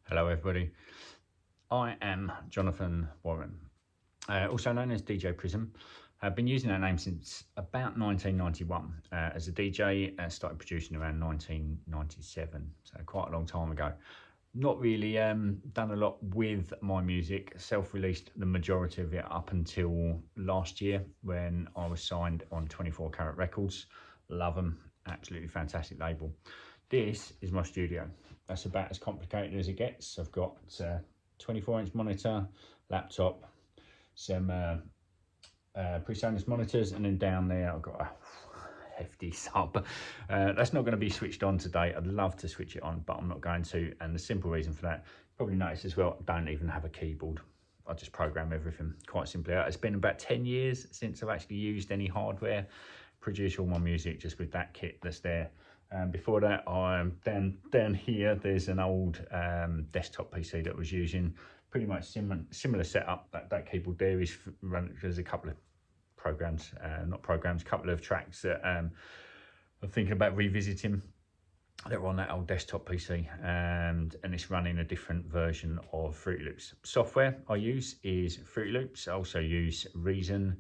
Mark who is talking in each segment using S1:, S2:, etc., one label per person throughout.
S1: Hello everybody, I am Jonathan Warren, also known as DJ Prism. I've been using that name since about 1991. As a DJ, started producing around 1997, so quite a long time ago. Not really done a lot with my music, self-released the majority of it up until last year when I was signed on 24 Carat Records. Love them, absolutely fantastic label. This is my studio. That's about as complicated as it gets. I've got 24-inch monitor, laptop, some PreSonus monitors, and then down there I've got a hefty sub. That's not going to be switched on today. I'd love to switch it on, but I'm not going to. And the simple reason for that, you probably noticed as well, I don't even have a keyboard. I just program everything quite simply. It's been about 10 years since I've actually used any hardware. Produce all my music just with that kit that's there. Before that, I'm down here. There's an old desktop PC that I was using. Pretty much similar setup. That keyboard there is run. There's a couple of programs, couple of tracks that I'm thinking about revisiting. They're on that old desktop PC, and it's running a different version of Fruity Loops. Software I use is Fruity Loops. I also use Reason,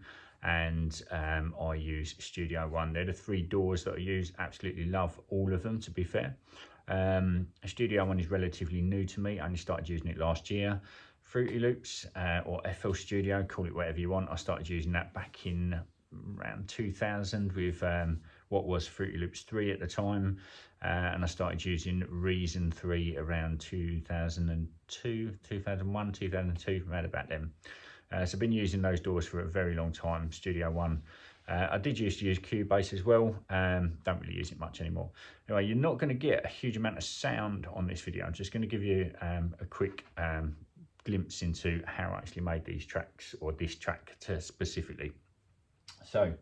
S1: and I use Studio One. They're the three DAWs that I use. Absolutely love all of them, to be fair. Studio One is relatively new to me. I only started using it last year. Fruity Loops or FL Studio, call it whatever you want. I started using that back in around 2000 with what was Fruity Loops 3 at the time, and I started using Reason 3 around 2002, 2001, 2002, around about then. So I've been using those DAWs for a very long time, Studio One. I did used to use Cubase as well, don't really use it much anymore. Anyway, you're not going to get a huge amount of sound on this video. I'm just going to give you a quick glimpse into how I actually made these tracks, or this track specifically. So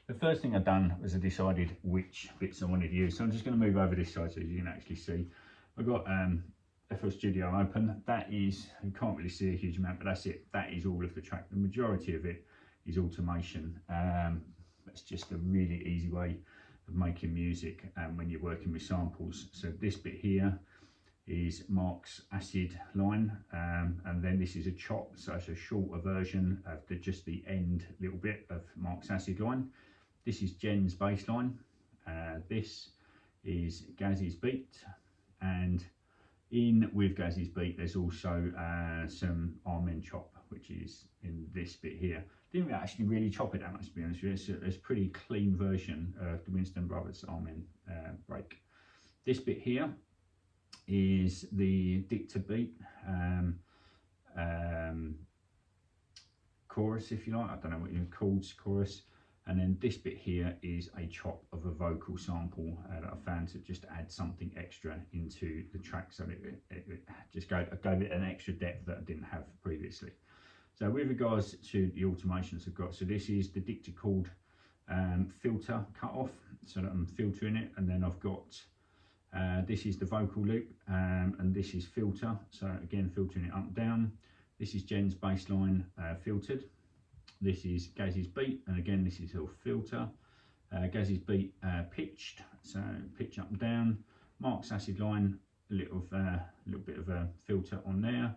S1: the first thing I've done was I decided which bits I wanted to use. So I'm just going to move over this side so you can actually see. I've got FL Studio open. That is, you can't really see a huge amount, but that's it. That is all of the track. The majority of it is automation. It's just a really easy way of making music when you're working with samples. So this bit here is Mark's acid line, and then this is a chop, so it's a shorter version of just the end little bit of Mark's acid line. This is Jen's bass line. This is Gazzy's beat, and in with Gazzy's beat there's also some Amen chop, which is in this bit here. Didn't actually really chop it that much, to be honest with you. It's a pretty clean version of the Winston Brothers Amen break. This bit here is the dicta beat chorus, if you like. I don't know what you call chorus. And then this bit here is a chop of a vocal sample that I found to just add something extra into the track, so it just gave it an extra depth that I didn't have previously. So with regards to the automations I've got, so this is the Dictacord filter cut off, so that I'm filtering it, and then I've got this is the vocal loop, and this is filter, so again filtering it up and down. This is Jen's bass line filtered. This is Gazzy's beat, and again this is all filter. Gazzy's beat pitched, so pitch up and down. Mark's acid line, a little bit of a filter on there.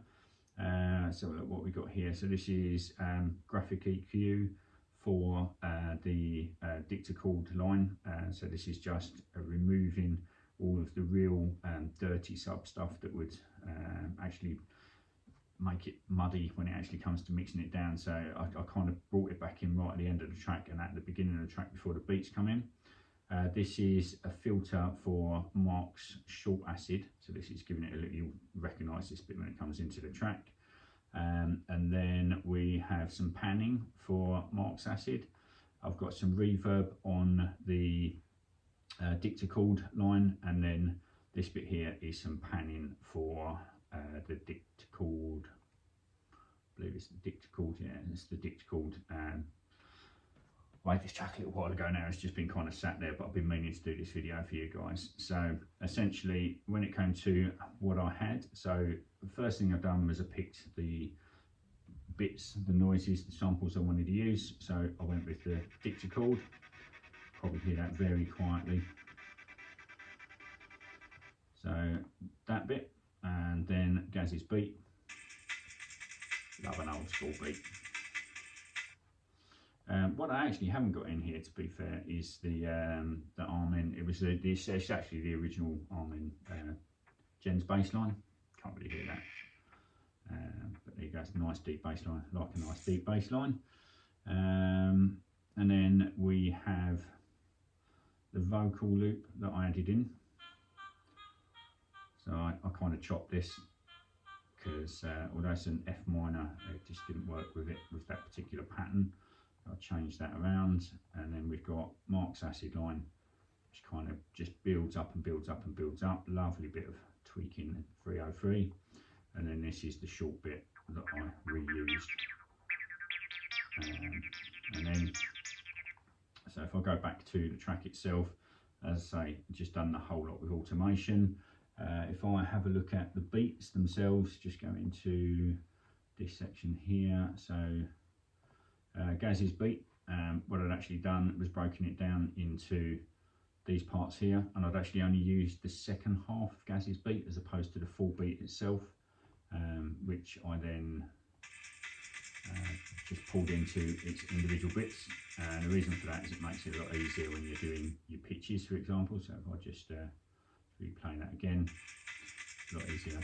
S1: So look what we got here. So this is graphic EQ for the Dictacord line. So this is just removing all of the real dirty sub stuff that would actually make it muddy when it actually comes to mixing it down. So I kind of brought it back in right at the end of the track and at the beginning of the track before the beats come in. This is a filter for Mark's short acid, so this is giving it a little, you'll recognise this bit when it comes into the track. And then we have some panning for Mark's acid. I've got some reverb on the Dictacord line, and then this bit here is some panning for the Dictacord, I believe it's the Dictacord, yeah, it's the Dictacord. I made this track a little while ago now, it's just been kind of sat there, but I've been meaning to do this video for you guys. So essentially when it came to what I had, so the first thing I've done was I picked the bits, the noises, the samples I wanted to use. So I went with the Dictacord, probably hear that very quietly. So that bit, and then then Gaz's beat. Love an old school beat. What I actually haven't got in here, to be fair, is the Armin. It's actually the original Armin Gens bass line. Can't really hear that. But there you go, it's a nice deep bass line. Like a nice deep bass line. And then we have the vocal loop that I added in. So I kind of chopped this because although it's an F minor, it just didn't work with it with that particular pattern. I'll change that around, and then we've got Mark's acid line, which kind of just builds up and builds up and builds up. Lovely bit of tweaking 303, and then this is the short bit that I reused. And then, so if I go back to the track itself, as I say, just done the whole lot with automation. If I have a look at the beats themselves, just go into this section here. So Gaz's beat, what I'd actually done was broken it down into these parts here, and I'd actually only used the second half of Gaz's beat as opposed to the full beat itself, which I then just pulled into its individual bits. And the reason for that is it makes it a lot easier when you're doing your pitches, for example. So if I just replay that again, a lot easier.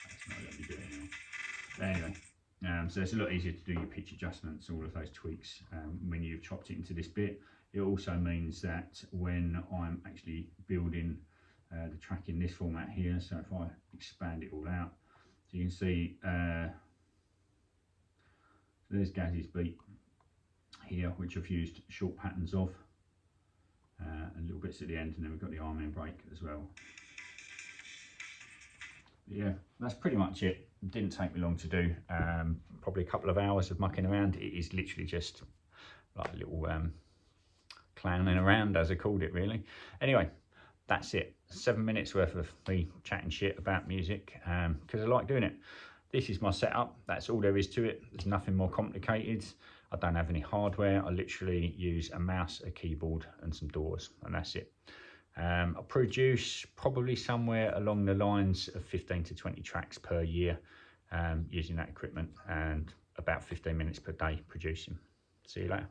S1: That's not letting me do it anymore. But anyway. So it's a lot easier to do your pitch adjustments, all of those tweaks when you've chopped it into this bit. It also means that when I'm actually building the track in this format here, so if I expand it all out, so you can see so there's Gaz's beat here, which I've used short patterns of, and little bits at the end, and then we've got the Armin break as well. But yeah, that's pretty much it. It didn't take me long to do, probably a couple of hours of mucking around. It is literally just like a little clowning around, as I called it, really. Anyway, that's it. 7 minutes worth of me chatting shit about music because I like doing it. This is my setup. That's all there is to it. There's nothing more complicated. I don't have any hardware. I literally use a mouse, a keyboard and some doors, and that's it. I produce probably somewhere along the lines of 15 to 20 tracks per year using that equipment, and about 15 minutes per day producing. See you later.